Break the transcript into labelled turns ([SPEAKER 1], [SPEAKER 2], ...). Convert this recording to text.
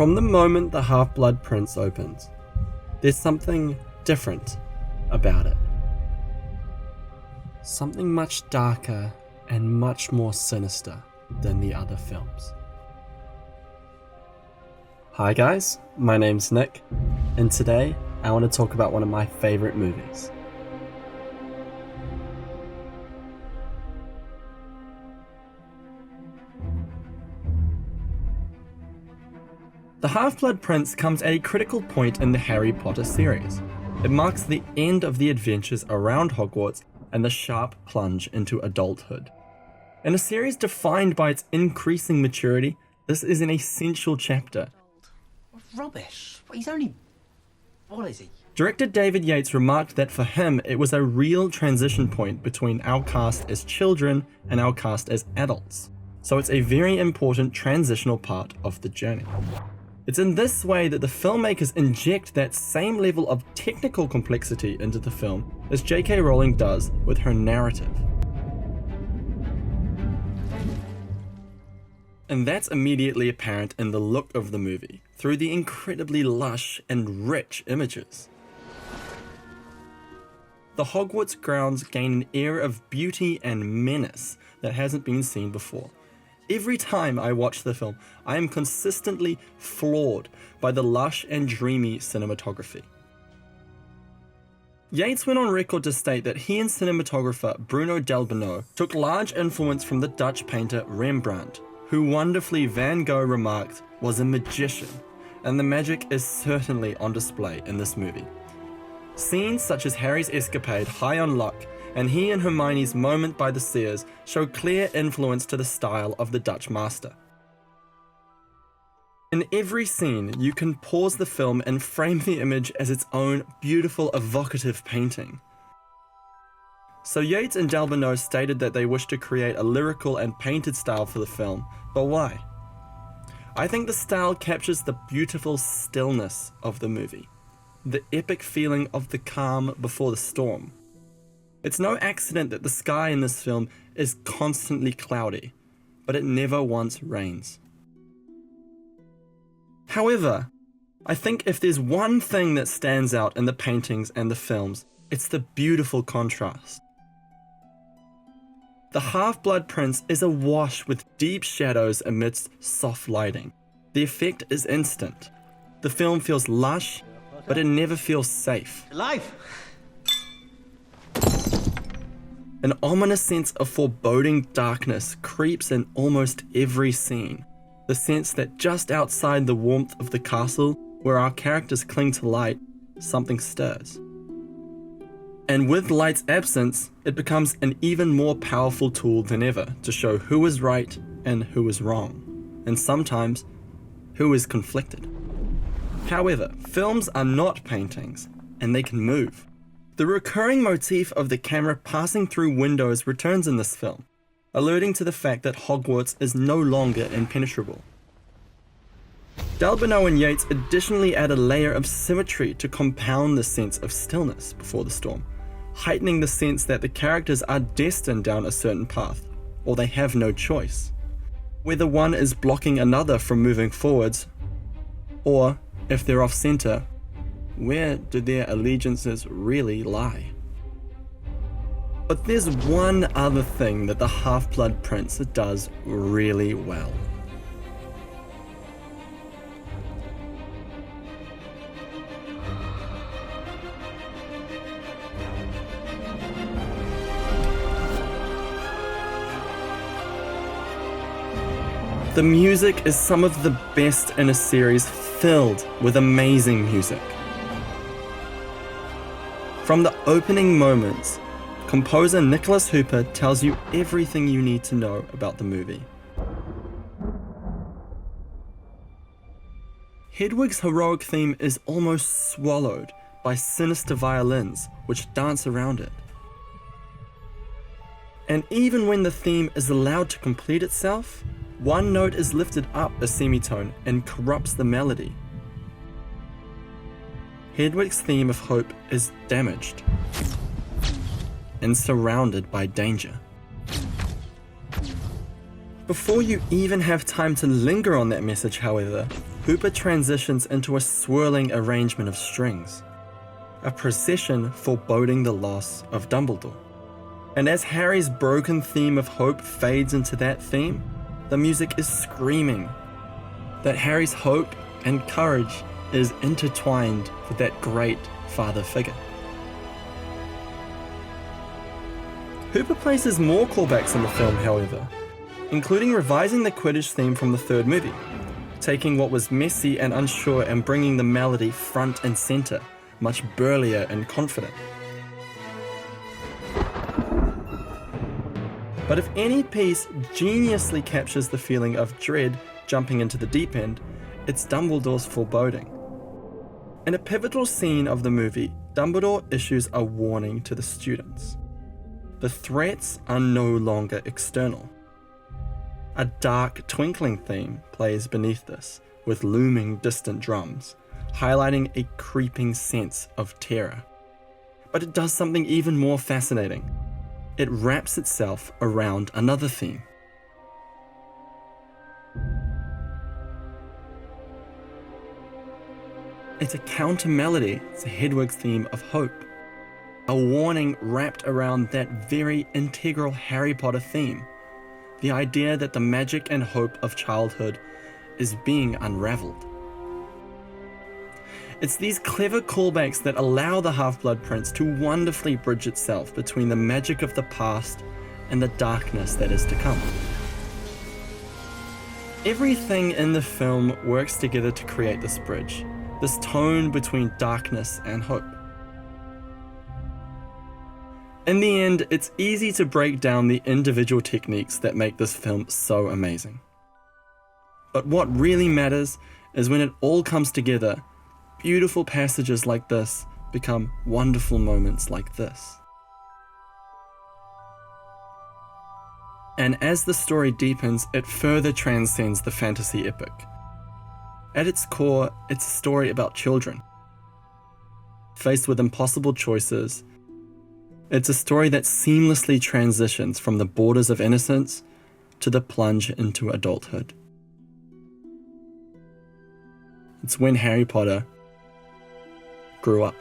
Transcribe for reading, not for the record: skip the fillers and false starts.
[SPEAKER 1] From the moment the Half-Blood Prince opens, there's something different about it. Something much darker and much more sinister than the other films. Hi guys, my name's Nick, and today I want to talk about one of my favorite movies. The Half-Blood Prince comes at a critical point in the Harry Potter series. It marks the end of the adventures around Hogwarts and the sharp plunge into adulthood. In a series defined by its increasing maturity, this is an essential chapter.
[SPEAKER 2] Rubbish. He's only... what is he?
[SPEAKER 1] Director David Yates remarked that for him it was a real transition point between our cast as children and our cast as adults. So it's a very important transitional part of the journey. It's in this way that the filmmakers inject that same level of technical complexity into the film as J.K. Rowling does with her narrative. And that's immediately apparent in the look of the movie, through the incredibly lush and rich images. The Hogwarts grounds gain an air of beauty and menace that hasn't been seen before. Every time I watch the film, I am consistently floored by the lush and dreamy cinematography. Yates went on record to state that he and cinematographer Bruno Delbonnel took large influence from the Dutch painter Rembrandt, who wonderfully Van Gogh remarked was a magician, and the magic is certainly on display in this movie. Scenes such as Harry's escapade high on luck and he and Hermione's moment by the Seers show clear influence to the style of the Dutch master. In every scene, you can pause the film and frame the image as its own beautiful, evocative painting. So Yates and Delbonnel stated that they wished to create a lyrical and painted style for the film, but why? I think the style captures the beautiful stillness of the movie, the epic feeling of the calm before the storm. It's no accident that the sky in this film is constantly cloudy, but it never once rains. However, I think if there's one thing that stands out in the paintings and the films, it's the beautiful contrast. The Half-Blood Prince is awash with deep shadows amidst soft lighting. The effect is instant. The film feels lush, but it never feels safe.
[SPEAKER 2] Alive!
[SPEAKER 1] An ominous sense of foreboding darkness creeps in almost every scene. The sense that just outside the warmth of the castle, where our characters cling to light, something stirs. And with light's absence, it becomes an even more powerful tool than ever to show who is right and who is wrong, and sometimes who is conflicted. However, films are not paintings, and they can move. The recurring motif of the camera passing through windows returns in this film, alluding to the fact that Hogwarts is no longer impenetrable. Delbonnel and Yates additionally add a layer of symmetry to compound the sense of stillness before the storm, heightening the sense that the characters are destined down a certain path, or they have no choice. Whether one is blocking another from moving forwards, or, if they're off-center, where do their allegiances really lie? But there's one other thing that the Half-Blood Prince does really well. The music is some of the best in a series filled with amazing music. From the opening moments, composer Nicholas Hooper tells you everything you need to know about the movie. Hedwig's heroic theme is almost swallowed by sinister violins which dance around it. And even when the theme is allowed to complete itself, one note is lifted up a semitone and corrupts the melody. Hedwig's theme of hope is damaged and surrounded by danger. Before you even have time to linger on that message, however, Hooper transitions into a swirling arrangement of strings, a procession foreboding the loss of Dumbledore. And as Harry's broken theme of hope fades into that theme, the music is screaming that Harry's hope and courage is intertwined with that great father figure. Hooper places more callbacks in the film, however, including revising the Quidditch theme from the third movie, taking what was messy and unsure and bringing the melody front and center, much burlier and confident. But if any piece geniusly captures the feeling of dread jumping into the deep end, it's Dumbledore's foreboding. In a pivotal scene of the movie, Dumbledore issues a warning to the students. The threats are no longer external. A dark, twinkling theme plays beneath this, with looming distant drums, highlighting a creeping sense of terror. But it does something even more fascinating. It wraps itself around another theme. It's a counter melody to Hedwig's theme of hope, a warning wrapped around that very integral Harry Potter theme, the idea that the magic and hope of childhood is being unraveled. It's these clever callbacks that allow the Half-Blood Prince to wonderfully bridge itself between the magic of the past and the darkness that is to come. Everything in the film works together to create this bridge, this tone between darkness and hope. In the end, it's easy to break down the individual techniques that make this film so amazing. But what really matters is when it all comes together, beautiful passages like this become wonderful moments like this. And as the story deepens, it further transcends the fantasy epic. At its core, it's a story about children. Faced with impossible choices, it's a story that seamlessly transitions from the borders of innocence to the plunge into adulthood. It's when Harry Potter grew up.